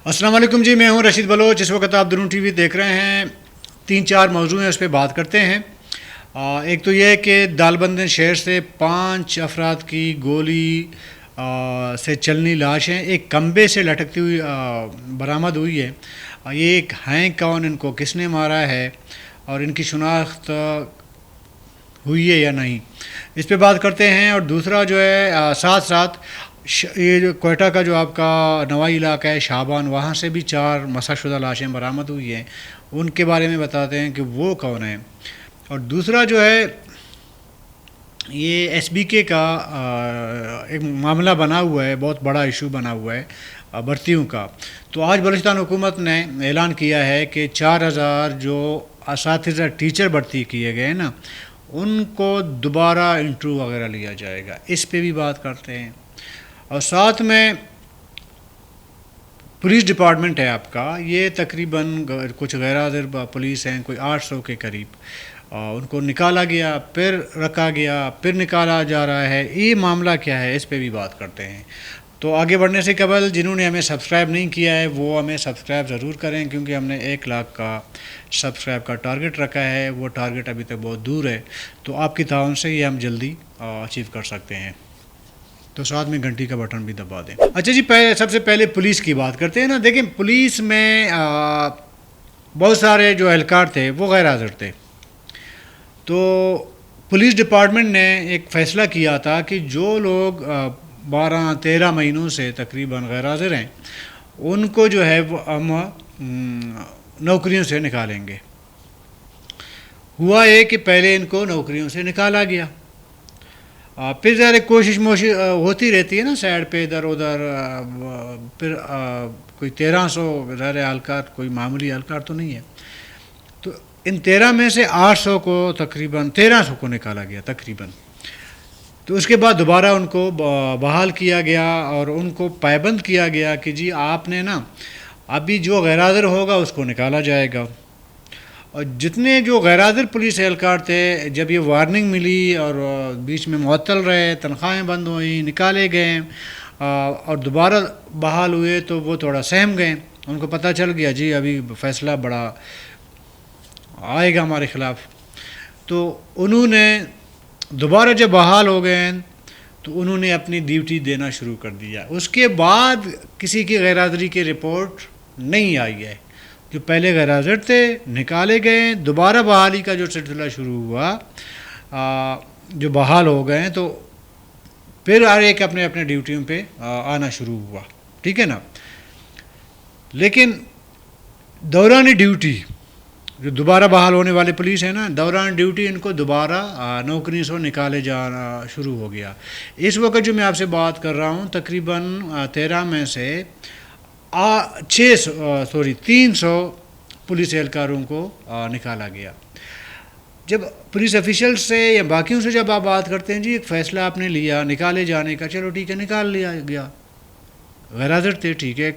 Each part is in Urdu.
السلام علیکم جی، میں ہوں رشید بلوچ۔ اس وقت آپ درون ٹی وی دیکھ رہے ہیں۔ 3-4 موضوع ہیں، اس پہ بات کرتے ہیں۔ ایک تو یہ ہے کہ دالبندن شہر سے 5 افراد کی گولی سے چلنی لاشیں ایک کمبے سے لٹکتی ہوئی برآمد ہوئی ہے۔ یہ ایک ہیں کون، ان کو کس نے مارا ہے اور ان کی شناخت ہوئی ہے یا نہیں، اس پہ بات کرتے ہیں۔ اور دوسرا جو ہے ساتھ ساتھ یہ جو کوئٹہ کا جو آپ کا نوائی علاقہ ہے شابان، وہاں سے بھی 4 مسح شدہ لاشیں برآمد ہوئی ہیں، ان کے بارے میں بتاتے ہیں کہ وہ کون ہیں۔ اور دوسرا جو ہے یہ ایس بی کے کا ایک معاملہ بنا ہوا ہے، بہت بڑا ایشو بنا ہوا ہے بھرتیوں کا۔ تو آج بلوچستان حکومت نے اعلان کیا ہے کہ 4000 جو اساتذہ ٹیچر بھرتی کیے گئے ہیں نا، ان کو دوبارہ انٹرویو وغیرہ لیا جائے گا، اس پہ بھی بات کرتے ہیں۔ اور ساتھ میں پولیس ڈپارٹمنٹ ہے آپ کا، یہ تقریباً کچھ غیر حاضر پولیس ہیں، کوئی 800 کے قریب، ان کو نکالا گیا، پھر رکھا گیا، پھر نکالا جا رہا ہے۔ یہ معاملہ کیا ہے، اس پہ بھی بات کرتے ہیں۔ تو آگے بڑھنے سے قبل جنہوں نے ہمیں سبسکرائب نہیں کیا ہے وہ ہمیں سبسکرائب ضرور کریں، کیونکہ ہم نے 1 لاکھ کا سبسکرائب کا ٹارگٹ رکھا ہے۔ وہ ٹارگٹ ابھی تک بہت دور ہے، تو آپ کی تعاون سے یہ ہم جلدی اچیو کر سکتے ہیں۔ تو ساتھ میں گھنٹی کا بٹن بھی دبا دیں۔ اچھا جی، سب سے پہلے پولیس کی بات کرتے ہیں نا۔ دیکھیں، پولیس میں بہت سارے جو اہلکار تھے وہ غیر حاضر تھے۔ تو پولیس ڈپارٹمنٹ نے ایک فیصلہ کیا تھا کہ جو لوگ 12-13 مہینوں سے تقریباً غیر حاضر ہیں، ان کو جو ہے وہ ہم نوکریوں سے نکالیں گے۔ ہوا یہ کہ پہلے ان کو نوکریوں سے نکالا گیا، پھر ظاہر کوشش ہوتی رہتی ہے نا سائڈ پہ ادھر ادھر، پھر کوئی 1300 ظاہر اہلکار کوئی معمولی اہلکار تو نہیں ہے، تو ان 13 میں سے 800 کو تقریباً 1300 کو نکالا گیا تقریباً۔ تو اس کے بعد دوبارہ ان کو بحال کیا گیا اور ان کو پابند کیا گیا کہ جی آپ نے نا ابھی جو غیر حاضر ہوگا اس کو نکالا جائے گا۔ اور جتنے جو غیر حاضر پولیس اہلکار تھے، جب یہ وارننگ ملی اور بیچ میں معطل رہے، تنخواہیں بند ہوئیں، نکالے گئے اور دوبارہ بحال ہوئے، تو وہ تھوڑا سہم گئے۔ ان کو پتہ چل گیا جی ابھی فیصلہ بڑا آئے گا ہمارے خلاف۔ تو انہوں نے دوبارہ جب بحال ہو گئے تو انہوں نے اپنی ڈیوٹی دینا شروع کر دیا۔ اس کے بعد کسی کی غیر حاضری کی رپورٹ نہیں آئی ہے۔ جو پہلے غیر حاضر تھے نکالے گئے، دوبارہ بحالی کا جو سلسلہ شروع ہوا، جو بحال ہو گئے تو پھر ہر ایک اپنے اپنے ڈیوٹیوں پہ آنا شروع ہوا، ٹھیک ہے نا۔ لیکن دوران ڈیوٹی جو دوبارہ بحال ہونے والے پولیس ہیں نا، دوران ڈیوٹی ان کو دوبارہ نوکری سے نکالے جانا شروع ہو گیا۔ اس وقت جو میں آپ سے بات کر رہا ہوں، تقریباً 13 میں سے 300 پولیس اہلکاروں کو نکالا گیا۔ جب پولیس آفیشل سے یا باقیوں سے جب آپ بات کرتے ہیں جی ایک فیصلہ آپ نے لیا نکالے جانے کا، چلو ٹھیک ہے نکال لیا گیا، غیر حاضر تھے، ٹھیک ہے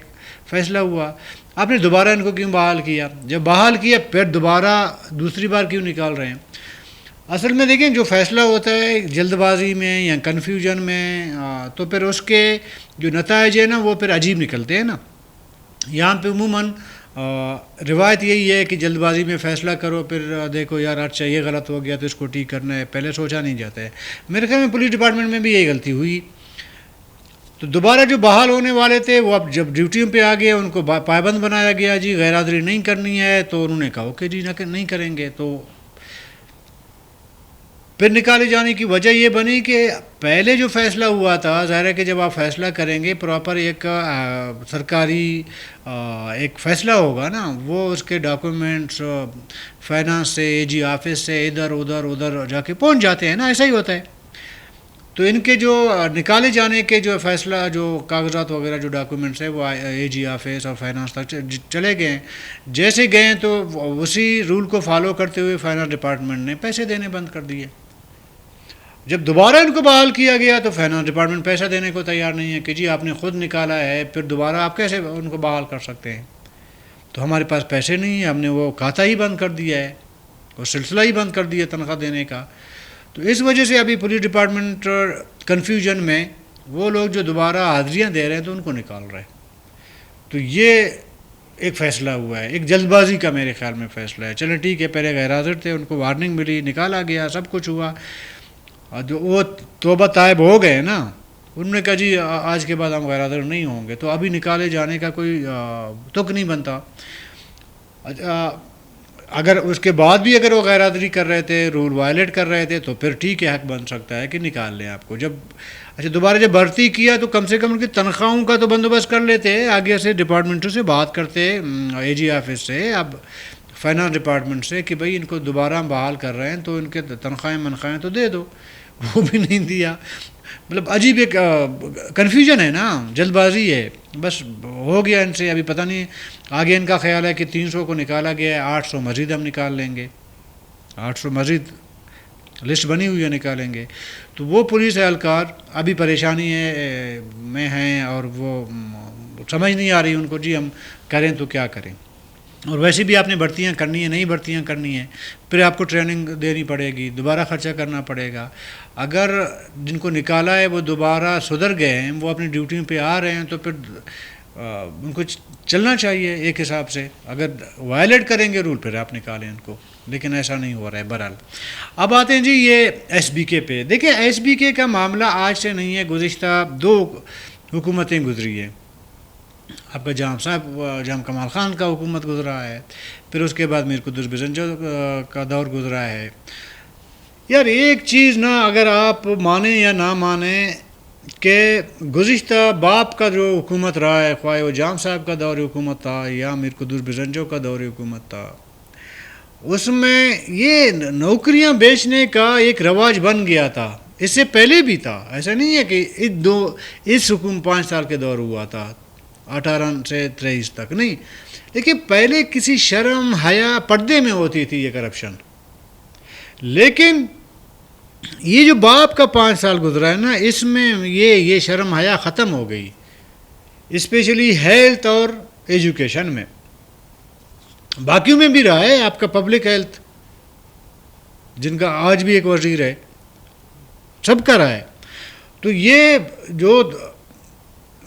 فیصلہ ہوا، آپ نے دوبارہ ان کو کیوں بحال کیا؟ جب بحال کیا پھر دوبارہ دوسری بار کیوں نکال رہے ہیں؟ اصل میں دیکھیں جو فیصلہ ہوتا ہے جلد بازی میں یا کنفیوژن میں، تو پھر اس کے جو نتائج ہیں نا وہ پھر عجیب نکلتے ہیں نا۔ یہاں پہ عموماً روایت یہی ہے کہ جلد بازی میں فیصلہ کرو، پھر دیکھو یار اچھا یہ غلط ہو گیا تو اس کو ٹھیک کرنا ہے، پہلے سوچا نہیں جاتا ہے۔ میرے خیال میں پولیس ڈپارٹمنٹ میں بھی یہی غلطی ہوئی۔ تو دوبارہ جو بحال ہونے والے تھے وہ اب جب ڈیوٹیوں پہ آ گئے، ان کو پابند بنایا گیا، جی غیر حاضری نہیں کرنی ہے، تو انہوں نے کہا کہ جی نہیں کریں گے۔ تو پھر نکالے جانے کی وجہ یہ بنی کہ پہلے جو فیصلہ ہوا تھا، ظاہر ہے کہ جب آپ فیصلہ کریں گے پراپر ایک سرکاری ایک فیصلہ ہوگا نا، وہ اس کے ڈاکومنٹس فائنانس سے اے جی آفس سے ادھر جا کے پہنچ جاتے ہیں نا، ایسا ہی ہوتا ہے۔ تو ان کے جو نکالے جانے کے جو فیصلہ جو کاغذات وغیرہ جو ڈاکومنٹس ہیں وہ اے جی آفس اور فائنانس تک چلے گئے ہیں۔ جیسے گئے تو اسی رول کو فالو کرتے ہوئے فائنانس ڈپارٹمنٹ نے پیسے دینے بند کر دیے۔ جب دوبارہ ان کو بحال کیا گیا تو فائنانس ڈپارٹمنٹ پیسہ دینے کو تیار نہیں ہے کہ جی آپ نے خود نکالا ہے، پھر دوبارہ آپ کیسے ان کو بحال کر سکتے ہیں؟ تو ہمارے پاس پیسے نہیں ہیں، ہم نے وہ کھاتا ہی بند کر دیا ہے، وہ سلسلہ ہی بند کر دیا تنخواہ دینے کا۔ تو اس وجہ سے ابھی پولیس ڈپارٹمنٹ کنفیوژن میں وہ لوگ جو دوبارہ حاضریاں دے رہے ہیں تو ان کو نکال رہے ہیں۔ تو یہ ایک فیصلہ ہوا ہے، ایک جلد بازی کا میرے خیال میں فیصلہ ہے. چلے ٹھیک ہے، پہلے غیر حاضر تھے، ان کو وارننگ ملی، نکالا گیا، سب کچھ ہوا، اور جو وہ توبہ طائب ہو گئے نا، انہوں نے کہا جی آج کے بعد ہم غیر حاضر نہیں ہوں گے، تو ابھی نکالے جانے کا کوئی تک نہیں بنتا. اگر اس کے بعد بھی اگر وہ غیر حاضری کر رہے تھے، رول وائلیٹ کر رہے تھے، تو پھر ٹھیک ہے، حق بن سکتا ہے کہ نکال لیں آپ کو. اچھا دوبارہ جب بھرتی کیا تو کم سے کم ان کی تنخواہوں کا تو بندوبست کر لیتے، آگے سے ڈپارٹمنٹوں سے بات کرتے، اے جی آفس سے، اب فائنانس ڈپارٹمنٹ سے، کہ بھائی ان کو دوبارہ ہم بحال کر رہے ہیں تو ان کے تنخواہیں منخواہیں تو دے دو. وہ بھی نہیں دیا. مطلب عجیب ایک کنفیوژن ہے نا، جلد بازی ہے، بس ہو گیا ان سے. ابھی پتہ نہیں آگے ان کا خیال ہے کہ 300 کو نکالا گیا ہے، 800 مزید ہم نکال لیں گے، 800 مزید لسٹ بنی ہوئی ہے، نکالیں گے. تو وہ پولیس اہلکار ابھی پریشانی میں ہیں، اور وہ سمجھ نہیں آ رہی ان کو جی ہم کریں تو کیا کریں. اور ویسے بھی آپ نے بھرتیاں کرنی ہیں، نئی بھرتیاں کرنی ہیں، پھر آپ کو ٹریننگ دینی پڑے گی، دوبارہ خرچہ کرنا پڑے گا. اگر جن کو نکالا ہے وہ دوبارہ سدھر گئے ہیں، وہ اپنی ڈیوٹی پہ آ رہے ہیں، تو پھر ان کو چلنا چاہیے ایک حساب سے. اگر وائلیٹ کریں گے رول، پھر آپ نکالیں ان کو، لیکن ایسا نہیں ہو رہا ہے. بہرحال اب آتے ہیں جی یہ ایس بی کے پہ. دیکھیں ایس بی کے کا معاملہ آج سے نہیں ہے، گزشتہ 2 حکومتیں گزری ہیں. آپ کا جام کمال خان کا حکومت گزرا ہے، پھر اس کے بعد میر قدس بزنجو کا دور گزرا ہے. یار ایک چیز نا، اگر آپ مانیں یا نہ مانیں، کہ گزشتہ باپ کا جو حکومت رہا ہے، خواہ وہ جام صاحب کا دور حکومت تھا یا میر قدس بزنجو کا دور حکومت تھا، اس میں یہ نوکریاں بیچنے کا ایک رواج بن گیا تھا. اس سے پہلے بھی تھا، ایسا نہیں ہے کہ اس حکومت 5 سال کے دور ہوا تھا 18 سے 23 تک، نہیں. لیکن پہلے کسی شرم حیا پردے میں ہوتی تھی یہ کرپشن. لیکن یہ جو باپ کا 5 سال گزرا ہے نا، اس میں یہ شرم حیا ختم ہو گئی، اسپیشلی ہیلتھ اور ایجوکیشن میں. باقیوں میں بھی رہا ہے، آپ کا پبلک ہیلتھ جن کا آج بھی ایک وزیر ہے، سب کا رہا ہے. تو یہ جو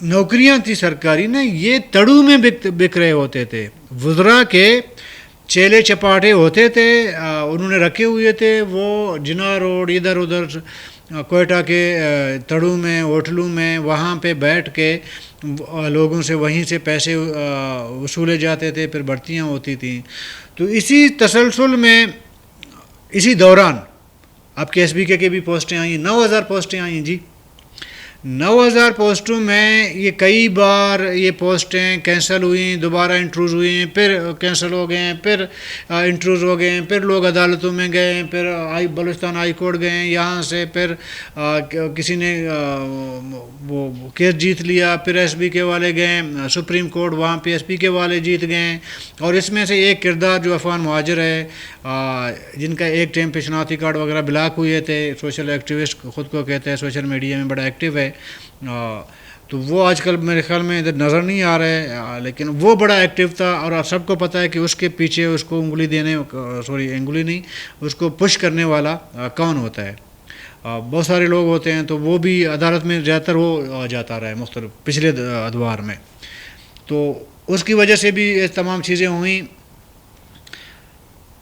نوکریاں تھی سرکاری نا، یہ تڑو میں بک رہے ہوتے تھے. وزراء کے چیلے چپاٹے ہوتے تھے، انہوں نے رکھے ہوئے تھے. وہ جنا روڈ ادھر ادھر کوئٹہ کے تڑو میں، ہوٹلوں میں، وہاں پہ بیٹھ کے لوگوں سے وہیں سے پیسے وصولے جاتے تھے، پھر بھرتیاں ہوتی تھیں. تو اسی تسلسل میں، اسی دوران آپ کے ایس بی کے بھی پوسٹیں آئیں، 9000 پوسٹیں آئیں جی. 9000 پوسٹوں میں یہ کئی بار یہ پوسٹیں کینسل ہوئیں، دوبارہ انٹرویوز ہوئیں، پھر کینسل ہو گئے ہیں، پھر انٹرویوز ہو گئے ہیں، پھر لوگ عدالتوں میں گئے ہیں، پھر بلوچستان ہائی کورٹ گئے ہیں، یہاں سے پھر کسی نے وہ کیس جیت لیا، پھر ایس بی کے والے گئے سپریم کورٹ، وہاں پہ ایس بی کے والے جیت گئے ہیں. اور اس میں سے ایک کردار جو عفان مہاجر ہے، جن کا ایک ٹائم پہ شناختی کارڈ وغیرہ بلاک ہوئے تھے، سوشل ایکٹیوسٹ خود کو کہتے ہیں، سوشل میڈیا میں بڑا ایکٹیو ہے. تو وہ آج کل میرے خیال میں ادھر نظر نہیں آ رہا ہے، لیکن وہ بڑا ایکٹیو تھا. اور سب کو پتہ ہے کہ اس کے پیچھے اس کو انگلی نہیں، اس کو پش کرنے والا کون ہوتا ہے. بہت سارے لوگ ہوتے ہیں، تو وہ بھی عدالت میں زیادہ تر وہ جاتا رہا ہے مختلف پچھلے ادوار میں. تو اس کی وجہ سے بھی یہ تمام چیزیں ہوئیں.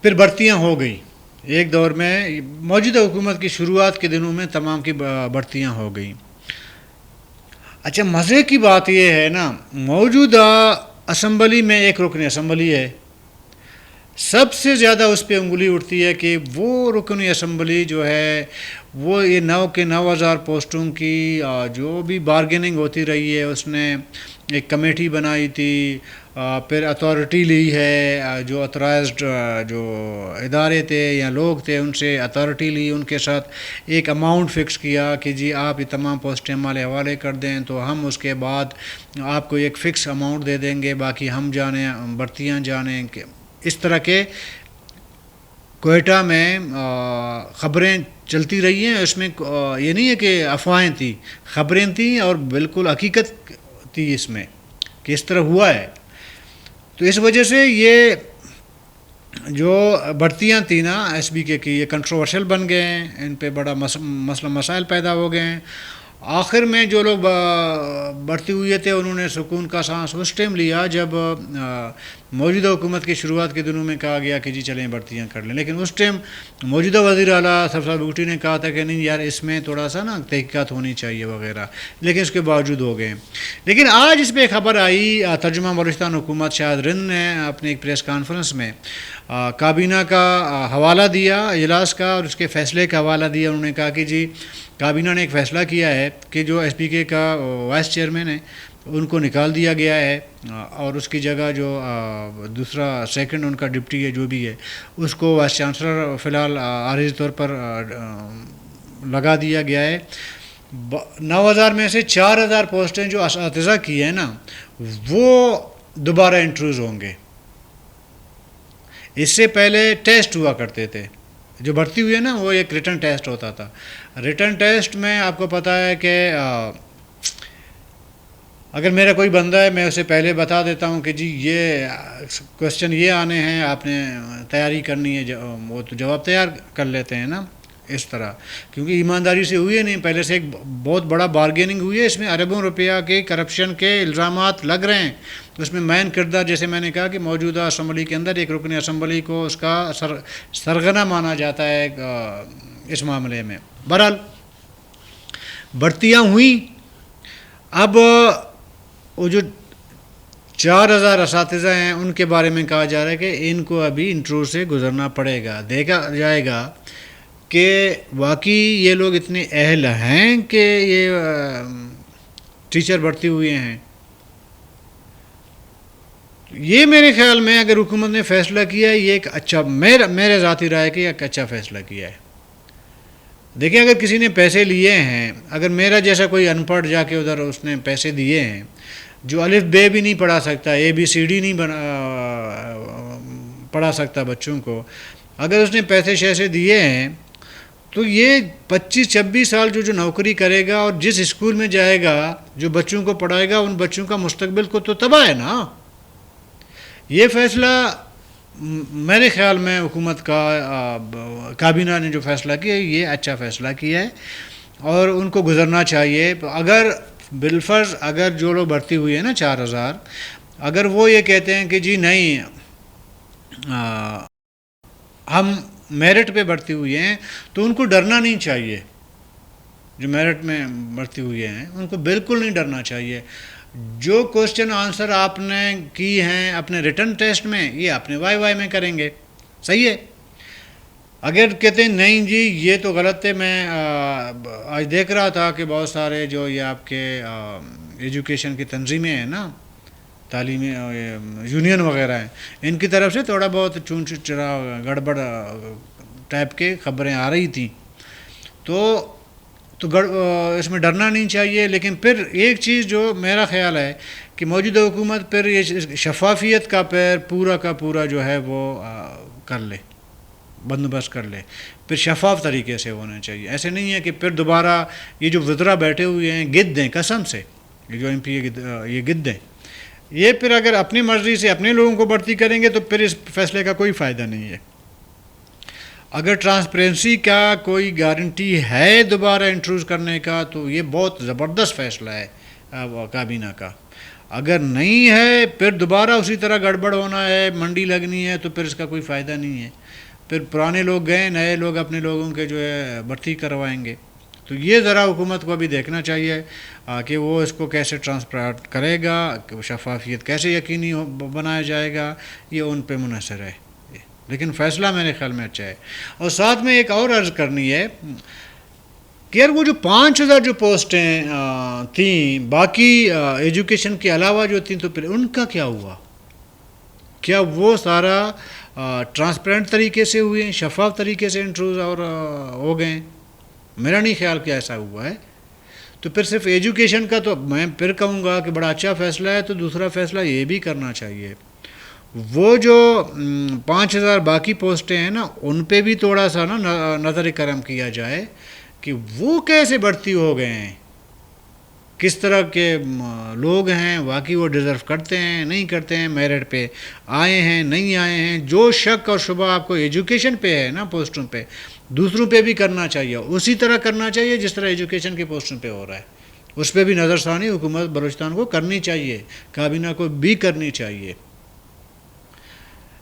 پھر بھرتیاں ہو گئی ایک دور میں، موجودہ حکومت کی شروعات کے دنوں میں تمام کی بھرتیاں ہو گئیں. اچھا مزے کی بات یہ ہے نا، موجودہ اسمبلی میں ایک رکن اسمبلی ہے، سب سے زیادہ اس پہ انگلی اٹھتی ہے کہ وہ رکن اسمبلی جو ہے، وہ یہ 9000 پوسٹوں کی جو بھی بارگیننگ ہوتی رہی ہے، اس نے ایک کمیٹی بنائی تھی، پھر اتھارٹی لی ہے، جو اتھرائزڈ جو ادارے تھے یا لوگ تھے ان سے اتھارٹی لی، ان کے ساتھ ایک اماؤنٹ فکس کیا کہ جی آپ یہ تمام پوسٹیں ہمارے حوالے کر دیں، تو ہم اس کے بعد آپ کو ایک فکس اماؤنٹ دے دیں گے، باقی ہم جانیں، بھرتیاں جانیں. کہ اس طرح کے کوئٹہ میں خبریں چلتی رہی ہیں. اس میں یہ نہیں ہے کہ افواہیں تھیں، خبریں تھیں اور بالکل حقیقت تھی اس میں کہ اس طرح ہوا ہے. تو اس وجہ سے یہ جو بھرتیاں تھیں نا ایس بی کے کی، یہ کنٹروورشل بن گئے ہیں، ان پہ بڑا مسئلہ مسائل پیدا ہو گئے ہیں. آخر میں جو لوگ بڑھتی ہوئے تھے انہوں نے سکون کا سانس اس ٹائم لیا جب موجودہ حکومت کی شروعات کے دنوں میں کہا گیا کہ جی چلیں بھرتیاں کر لیں، لیکن اس ٹائم موجودہ وزیر اعلیٰ سرفراز بگٹی نے کہا تھا کہ نہیں یار اس میں تھوڑا سا نا تحقیقات ہونی چاہیے وغیرہ، لیکن اس کے باوجود ہو گئے۔ لیکن آج اس پہ خبر آئی، ترجمہ بلوچستان حکومت شاہد رند نے اپنے ایک پریس کانفرنس میں کابینہ کا حوالہ دیا اجلاس کا، اور اس کے فیصلے کا حوالہ دیا۔ انہوں نے کہا کہ جی کابینہ نے ایک فیصلہ کیا ہے کہ جو ایس پی کے کا وائس چیئرمین ہے ان کو نکال دیا گیا ہے، اور اس کی جگہ جو دوسرا سیکنڈ ان کا ڈپٹی ہے جو بھی ہے اس کو وائس چانسلر فی الحال عارضی طور پر لگا دیا گیا ہے۔ 9000 میں سے 4000 پوسٹیں جو اساتذہ کی ہیں نا وہ دوبارہ انٹرویوز ہوں گے۔ اس سے پہلے ٹیسٹ ہوا کرتے تھے، جو بھرتی ہوئی ہے نا وہ ایک ریٹن ٹیسٹ ہوتا تھا۔ ریٹن ٹیسٹ میں آپ کو پتہ ہے کہ اگر میرا کوئی بندہ ہے میں اسے پہلے بتا دیتا ہوں کہ جی یہ کوشچن یہ آنے ہیں، آپ نے تیاری کرنی ہے، وہ تو جواب تیار کر لیتے ہیں نا اس طرح، کیونکہ ایمانداری سے ہوئی ہے نہیں، پہلے سے ایک بہت بڑا بارگیننگ ہوئی ہے، اس میں اربوں روپیہ کے کرپشن کے الزامات لگ رہے ہیں۔ اس میں مین کردار جیسے میں نے کہا کہ موجودہ اسمبلی کے اندر ایک رکن اسمبلی کو اس کا سرغنہ مانا جاتا ہے اس معاملے میں۔ بہرحال بھرتیاں ہوئیں، اب وہ جو 4000 اساتذہ ہیں ان کے بارے میں کہا جا رہا ہے کہ ان کو ابھی انٹرویو سے گزرنا پڑے گا، دیکھا جائے گا کہ واقعی یہ لوگ اتنے اہل ہیں کہ یہ ٹیچر بھرتی ہوئے ہیں۔ یہ میرے خیال میں اگر حکومت نے فیصلہ کیا ہے یہ ایک اچھا، میرے ذاتی رائے کہ ایک اچھا فیصلہ کیا ہے۔ دیکھیں اگر کسی نے پیسے لیے ہیں، اگر میرا جیسا کوئی ان پڑھ جا کے ادھر اس نے پیسے دیے ہیں، جو الف بے بھی نہیں پڑھا سکتا، اے بی سی ڈی نہیں پڑھا سکتا بچوں کو، اگر اس نے پیسے شیسے دیے ہیں تو یہ 25-26 سال جو نوکری کرے گا اور جس اسکول میں جائے گا جو بچوں کو پڑھائے گا ان بچوں کا مستقبل کو تو تباہ ہے نا۔ یہ فیصلہ میرے خیال میں حکومت کا کابینہ نے جو فیصلہ کیا یہ اچھا فیصلہ کیا ہے اور ان کو گزرنا چاہیے۔ اگر بالفرض اگر جو لوگ بھرتی ہوئی ہیں نا 4000، اگر وہ یہ کہتے ہیں کہ جی نہیں ہم میرٹ پہ بھرتی ہوئی ہیں تو ان کو ڈرنا نہیں چاہیے، جو میرٹ میں بھرتی ہوئی ہیں ان کو بالکل نہیں ڈرنا چاہیے۔ جو کوسچن آنسر آپ نے کی ہیں اپنے ریٹن ٹیسٹ میں یہ اپنے وائی میں کریں گے، صحیح ہے۔ اگر کہتے ہیں نہیں جی یہ تو غلط ہے، میں آج دیکھ رہا تھا کہ بہت سارے جو یہ آپ کے ایجوکیشن کی تنظیمیں ہیں نا، تعلیمی یونین وغیرہ ہیں، ان کی طرف سے تھوڑا بہت چون چرا گڑبڑ ٹائپ کے خبریں آ رہی تھیں، تو اس میں ڈرنا نہیں چاہیے۔ لیکن پھر ایک چیز جو میرا خیال ہے کہ موجودہ حکومت پھر یہ شفافیت کا پورا کا پورا جو ہے وہ کر لے، بندوبست کر لے، پھر شفاف طریقے سے ہونا چاہیے۔ ایسے نہیں ہے کہ پھر دوبارہ یہ جو وزراء بیٹھے ہوئے ہیں گد دیں، قسم سے یہ جو ایم پی یہ گد دیں، یہ پھر اگر اپنی مرضی سے اپنے لوگوں کو بھرتی کریں گے تو پھر اس فیصلے کا کوئی فائدہ نہیں ہے۔ اگر ٹرانسپیرنسی کا کوئی گارنٹی ہے دوبارہ انٹرویوز کرنے کا تو یہ بہت زبردست فیصلہ ہے کابینہ کا۔ اگر نہیں ہے پھر دوبارہ اسی طرح گڑبڑ ہونا ہے، منڈی لگنی ہے، تو پھر اس کا کوئی فائدہ نہیں ہے۔ پھر پرانے لوگ گئے، نئے لوگ اپنے لوگوں کے جو ہے بھرتی کروائیں گے۔ تو یہ ذرا حکومت کو ابھی دیکھنا چاہیے کہ وہ اس کو کیسے ٹرانسپیرنٹ کرے گا، کہ وہ شفافیت کیسے یقینی بنایا جائے گا، یہ ان پہ منحصر ہے۔ لیکن فیصلہ میرے خیال میں اچھا ہے۔ اور ساتھ میں ایک اور عرض کرنی ہے کہ یار وہ جو 5000 جو پوسٹیں تھیں باقی ایجوکیشن کے علاوہ جو تھیں تو پھر ان کا کیا ہوا؟ کیا وہ سارا ٹرانسپیرنٹ طریقے سے ہوئے ہیں، شفاف طریقے سے انٹرویوز اور ہو گئے ہیں؟ میرا نہیں خیال کہ ایسا ہوا ہے۔ تو پھر صرف ایجوکیشن کا تو میں پھر کہوں گا کہ بڑا اچھا فیصلہ ہے، تو دوسرا فیصلہ یہ بھی کرنا چاہیے وہ جو 5000 باقی پوسٹیں ہیں نا ان پہ بھی تھوڑا سا نا نظر کرم کیا جائے کہ وہ کیسے بھرتی ہو گئے ہیں، کس طرح کے لوگ ہیں، واقعی وہ ڈیزرو کرتے ہیں نہیں کرتے ہیں، میرٹ پہ آئے ہیں نہیں آئے ہیں۔ جو شک اور شبہ آپ کو ایجوکیشن پہ ہے نا پوسٹوں پہ، دوسروں پہ بھی کرنا چاہیے، اسی طرح کرنا چاہیے جس طرح ایجوکیشن کے پوسٹوں پہ ہو رہا ہے، اس پہ بھی نظر ثانی حکومت بلوچستان کو کرنی چاہیے، کابینہ کو بھی کرنی چاہیے۔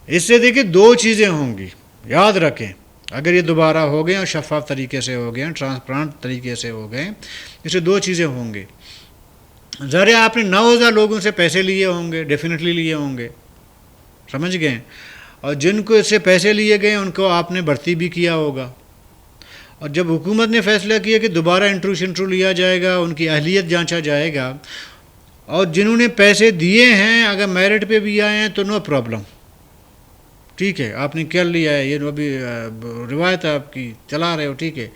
اس سے دیکھیں دو چیزیں ہوں گی، یاد رکھیں، اگر یہ دوبارہ ہو گئے اور شفاف طریقے سے ہو گئے، ٹرانسپرنٹ طریقے سے ہو گئے، اس سے دو چیزیں ہوں گی۔ ظاہر آپ نے 9,000 لوگوں سے پیسے لیے ہوں گے، ڈیفینیٹلی لیے ہوں گے، سمجھ گئے، اور جن کو اس سے پیسے لیے گئے ان کو آپ نے بھرتی بھی کیا ہوگا، اور جب حکومت نے فیصلہ کیا کہ دوبارہ انٹرو لیا جائے گا، ان کی اہلیت جانچا جائے گا، اور جنہوں نے پیسے دیے ہیں اگر میرٹ پہ بھی آئے ہیں تو نو پرابلم، ٹھیک ہے، آپ نے کر لیا ہے، یہ ابھی روایت آپ کی چلا رہے ہو، ٹھیک ہے۔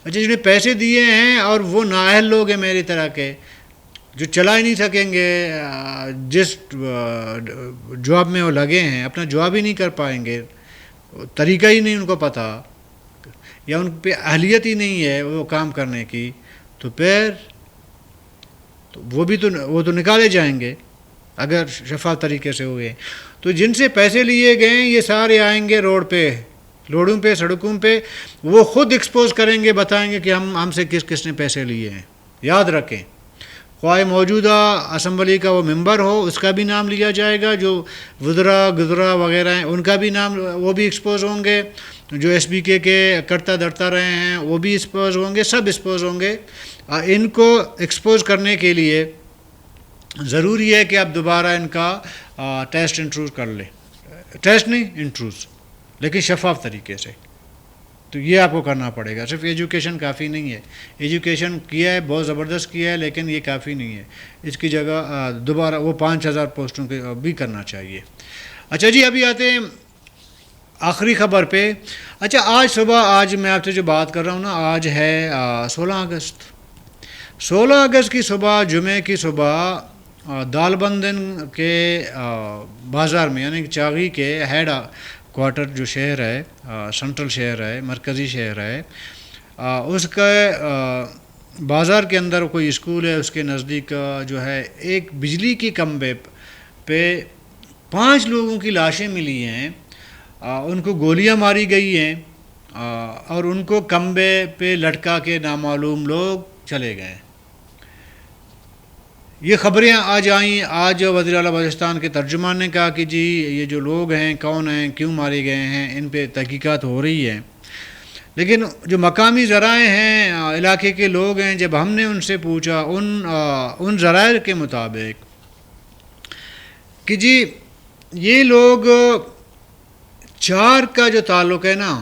اچھا، جنہیں پیسے دیے ہیں اور وہ نااہل لوگ ہیں میری طرح کے، جو چلا ہی نہیں سکیں گے، جس جاب میں وہ لگے ہیں اپنا جاب ہی نہیں کر پائیں گے، طریقہ ہی نہیں ان کو پتہ، یا ان پہ اہلیت ہی نہیں ہے وہ کام کرنے کی، تو پھر وہ تو نکالے جائیں گے اگر شفاف طریقے سے ہوئے۔ تو جن سے پیسے لیے گئے ہیں یہ سارے آئیں گے روڈ پہ، روڈوں پہ، سڑکوں پہ، وہ خود ایکسپوز کریں گے، بتائیں گے کہ ہم سے کس نے پیسے لیے ہیں۔ یاد رکھیں، خواہ موجودہ اسمبلی کا وہ ممبر ہو اس کا بھی نام لیا جائے گا، جو وزراء گزرا وغیرہ ہیں ان کا بھی نام، وہ بھی ایکسپوز ہوں گے، جو ایس بی کے کرتا دھرتا رہے ہیں وہ بھی ایکسپوز ہوں گے، سب ایکسپوز ہوں گے۔ ان کو ایکسپوز کرنے کے لیے ضروری ہے کہ آپ دوبارہ ان کا ٹیسٹ انٹروز کر لیں، ٹیسٹ نہیں انٹروز، لیکن شفاف طریقے سے۔ تو یہ آپ کو کرنا پڑے گا، صرف ایجوکیشن کافی نہیں ہے، ایجوکیشن کیا ہے بہت زبردست کیا ہے لیکن یہ کافی نہیں ہے، اس کی جگہ دوبارہ وہ 5,000 پوسٹوں کے بھی کرنا چاہیے۔ اچھا جی، ابھی آتے ہیں آخری خبر پہ۔ اچھا، آج میں آپ سے جو بات کر رہا ہوں نا، آج ہے 16 اگست۔ 16 اگست کی صبح، جمعے کی صبح، دالبندن کے بازار میں، یعنی چاغی کے ہیڈ کوارٹر جو شہر ہے، سنٹرل شہر ہے، مرکزی شہر ہے، اس کا بازار کے اندر کوئی اسکول ہے، اس کے نزدیک جو ہے ایک بجلی کی کھمبے پہ 5 لوگوں کی لاشیں ملی ہیں، ان کو گولیاں ماری گئی ہیں، اور ان کو کھمبے پہ لٹکا کے نامعلوم لوگ چلے گئے۔ یہ خبریں آج آئیں، آج وزیر اعلیٰ بلوچستان کے ترجمان نے کہا کہ جی یہ جو لوگ ہیں کون ہیں، کیوں مارے گئے ہیں، ان پہ تحقیقات ہو رہی ہے۔ لیکن جو مقامی ذرائع ہیں، علاقے کے لوگ ہیں، جب ہم نے ان سے پوچھا ان ذرائع کے مطابق کہ جی یہ لوگ 4 کا جو تعلق ہے نا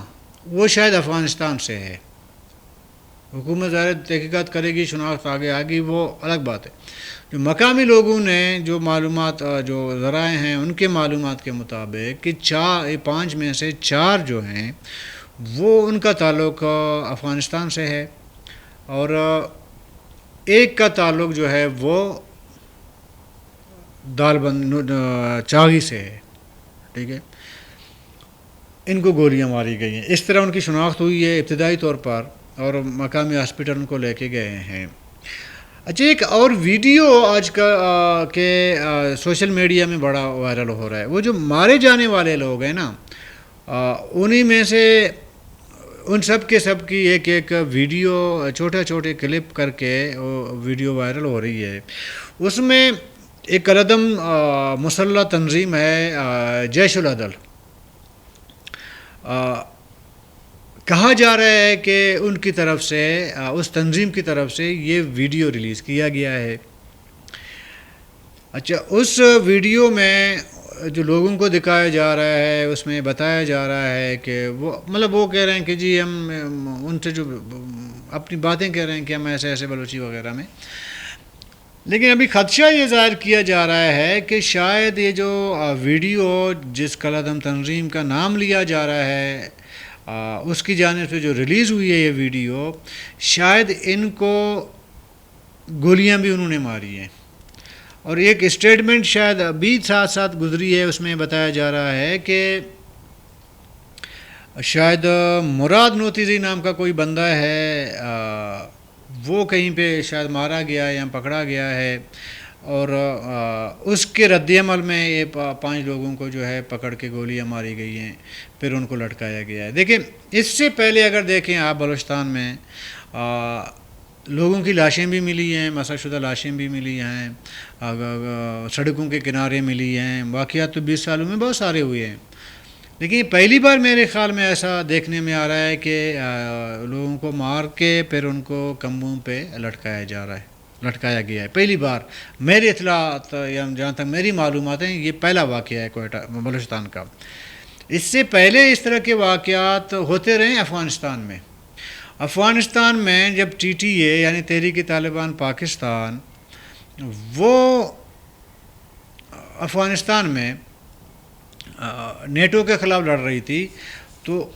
وہ شاید افغانستان سے ہے، حکومت ظاہر تحقیقات کرے گی، شناخت آگے آگی، وہ الگ بات ہے۔ جو مقامی لوگوں نے جو معلومات، جو ذرائع ہیں ان کے معلومات کے مطابق کہ 5 میں سے 4 جو ہیں وہ ان کا تعلق افغانستان سے ہے، اور 1 کا تعلق جو ہے وہ چاغی سے ہے، ٹھیک ہے۔ ان کو گولیاں ماری گئی ہیں، اس طرح ان کی شناخت ہوئی ہے ابتدائی طور پر، اور مقامی ہاسپٹل ان کو لے کے گئے ہیں۔ اچھا، ایک اور ویڈیو آج کا کہ سوشل میڈیا میں بڑا وائرل ہو رہا ہے، وہ جو مارے جانے والے لوگ ہیں نا، انہی میں سے ان سب کی ایک ویڈیو چھوٹے کلپ کر کے وہ ویڈیو وائرل ہو رہی ہے۔ اس میں ایک کالعدم مسلح تنظیم ہے جیش العدل، کہا جا رہا ہے کہ ان کی طرف سے، اس تنظیم کی طرف سے یہ ویڈیو ریلیز کیا گیا ہے۔ اچھا، اس ویڈیو میں جو لوگوں کو دکھایا جا رہا ہے اس میں بتایا جا رہا ہے کہ وہ کہہ رہے ہیں کہ جی ہم ان سے جو اپنی باتیں کہہ رہے ہیں کہ ہم ایسے بلوچی وغیرہ میں، لیکن ابھی خدشہ یہ ظاہر کیا جا رہا ہے کہ شاید یہ جو ویڈیو جس کالعدم تنظیم کا نام لیا جا رہا ہے اس کی جانب سے جو ریلیز ہوئی ہے یہ ویڈیو، شاید ان کو گولیاں بھی انہوں نے ماری ہیں، اور ایک اسٹیٹمنٹ شاید ابھی ساتھ گزری ہے، اس میں بتایا جا رہا ہے کہ شاید مراد نوتیزی نام کا کوئی بندہ ہے، وہ کہیں پہ شاید مارا گیا ہے یا پکڑا گیا ہے، اور اس کے رد عمل میں یہ 5 لوگوں کو جو ہے پکڑ کے گولیاں ماری گئی ہیں، پھر ان کو لٹکایا گیا ہے۔ دیکھیں اس سے پہلے اگر دیکھیں آپ بلوچستان میں لوگوں کی لاشیں بھی ملی ہیں، مسح شدہ لاشیں بھی ملی ہیں، سڑکوں کے کنارے ملی ہیں، واقعات تو 20 سالوں میں بہت سارے ہوئے ہیں، لیکن پہلی بار میرے خیال میں ایسا دیکھنے میں آ رہا ہے کہ لوگوں کو مار کے پھر ان کو کمبوں پہ لٹکایا گیا ہے۔ پہلی بار میری اطلاعات یا جہاں تک میری معلومات ہیں یہ پہلا واقعہ ہے کوئٹہ بلوچستان کا۔ اس سے پہلے اس طرح کے واقعات ہوتے رہے افغانستان میں جب ٹی ٹی اے یعنی تحریک طالبان پاکستان وہ افغانستان میں نیٹو کے خلاف لڑ رہی تھی، تو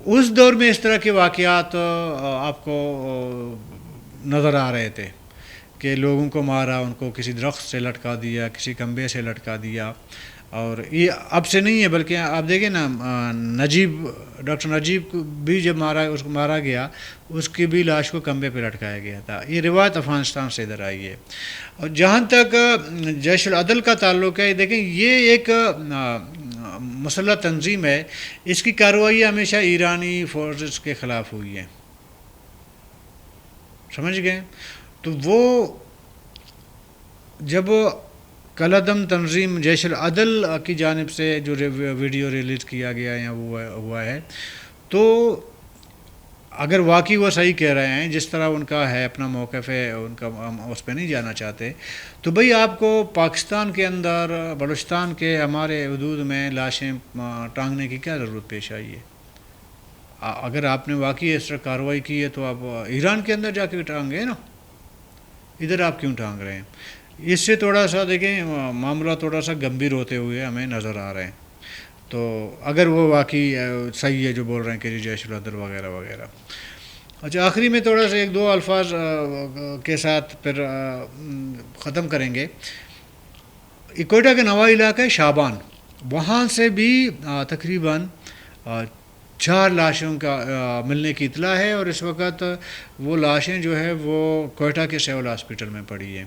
اس دور میں اس طرح کے واقعات آپ کو نظر آ رہے تھے کہ لوگوں کو مارا، ان کو کسی درخت سے لٹکا دیا، کسی کھمبے سے لٹکا دیا، اور یہ اب سے نہیں ہے بلکہ آپ دیکھیں نا ڈاکٹر نجیب کو بھی جب اس کو مارا گیا، اس کی بھی لاش کو کھمبے پہ لٹکایا گیا تھا۔ یہ روایت افغانستان سے ادھر آئی ہے۔ اور جہاں تک جیش العدل کا تعلق ہے، دیکھیں یہ ایک مسلح تنظیم ہے، اس کی کارروائی ہمیشہ ایرانی فورسز کے خلاف ہوئی ہے، سمجھ گئے؟ تو وہ جب کالعدم تنظیم جیش العدل کی جانب سے جو ویڈیو ریلیز کیا گیا یا ہوا ہے، تو اگر واقعی وہ صحیح کہہ رہے ہیں، جس طرح ان کا ہے اپنا موقف ہے، ان کا اس پہ نہیں جانا چاہتے، تو بھئی آپ کو پاکستان کے اندر بلوچستان کے ہمارے حدود میں لاشیں ٹانگنے کی کیا ضرورت پیش آئی ہے؟ اگر آپ نے واقعی اس طرح کارروائی کی ہے تو آپ ایران کے اندر جا کے ٹانگیں نا، ادھر آپ کیوں ٹانگ رہے ہیں؟ اس سے تھوڑا سا دیکھیں معاملہ تھوڑا سا گمبھیر ہوتے ہوئے ہمیں نظر آ رہے ہیں۔ تو اگر وہ واقعی صحیح ہے جو بول رہے ہیں کہ جیش العدل وغیرہ وغیرہ۔ اچھا، آخری میں تھوڑا سا 1-2 الفاظ کے ساتھ پھر ختم کریں گے۔ کوئٹہ کے نواں علاقہ ہے شابان، وہاں سے بھی تقریباً 4 لاشوں کا ملنے کی اطلاع ہے، اور اس وقت وہ لاشیں جو ہے وہ کوئٹہ کے سول ہاسپٹل میں پڑی ہیں۔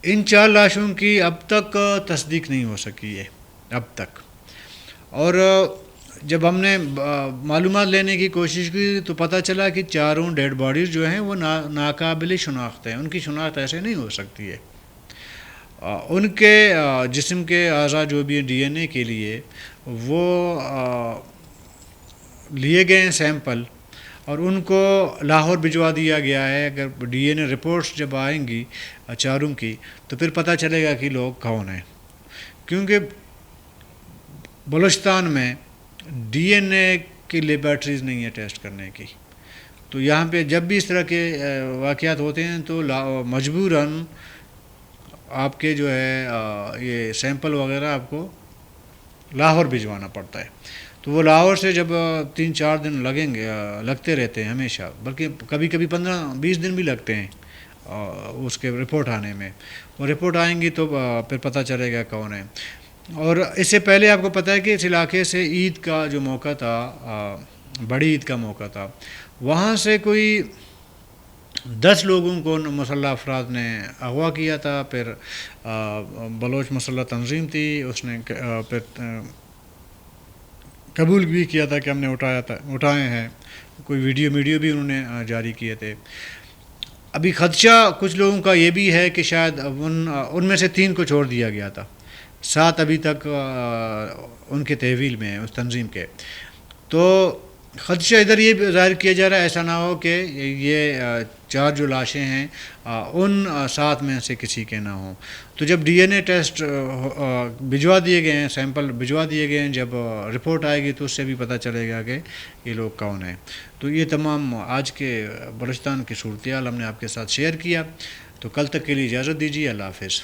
ان 4 لاشوں کی اب تک تصدیق نہیں ہو سکی ہے اب تک، اور جب ہم نے معلومات لینے کی کوشش کی تو پتہ چلا کہ 4 ڈیڈ باڈیز جو ہیں وہ ناقابل شناخت ہیں، ان کی شناخت ایسے نہیں ہو سکتی ہے۔ ان کے جسم کے اعضاء جو بھی ڈی این اے کے لیے وہ لیے گئے ہیں سیمپل، اور ان کو لاہور بھجوا دیا گیا ہے۔ اگر ڈی این اے رپورٹس جب آئیں گی 4 کی تو پھر پتہ چلے گا کہ لوگ کون ہیں، کیونکہ بلوچستان میں ڈی این اے کی لیبارٹریز نہیں ہے ٹیسٹ کرنے کی، تو یہاں پہ جب بھی اس طرح کے واقعات ہوتے ہیں تو مجبوراً آپ کے جو ہے یہ سیمپل وغیرہ آپ کو لاہور بھجوانا پڑتا ہے۔ تو وہ لاہور سے جب 3-4 دن لگتے رہتے ہیں ہمیشہ، بلکہ کبھی 15-20 دن بھی لگتے ہیں اس کے رپورٹ آنے میں۔ وہ رپورٹ آئیں گی تو پھر پتہ چلے گا کون ہے۔ اور اس سے پہلے آپ کو پتہ ہے کہ اس علاقے سے عید کا جو موقع تھا، بڑی عید کا موقع تھا، وہاں سے کوئی 10 لوگوں کو مسلح افراد نے اغوا کیا تھا۔ پھر بلوچ مسلح تنظیم تھی، اس نے پھر قبول بھی کیا تھا کہ ہم نے اٹھائے ہیں، کوئی ویڈیو بھی انہوں نے جاری کیے تھے۔ ابھی خدشہ کچھ لوگوں کا یہ بھی ہے کہ شاید ان میں سے 3 کو چھوڑ دیا گیا تھا، 7 ابھی تک ان کے تحویل میں ہیں اس تنظیم کے۔ تو خدشہ ادھر یہ ظاہر کیا جا رہا ہے ایسا نہ ہو کہ یہ 4 جو لاشیں ہیں ان 7 میں سے کسی کے نہ ہوں۔ تو جب ڈی این اے ٹیسٹ بھجوا دیے گئے ہیں، سیمپل بھجوا دیے گئے ہیں، جب رپورٹ آئے گی تو اس سے بھی پتہ چلے گا کہ یہ لوگ کون ہیں۔ تو یہ تمام آج کے بلوچستان کی صورتحال ہم نے آپ کے ساتھ شیئر کیا۔ تو کل تک کے لیے اجازت دیجیے، اللہ حافظ۔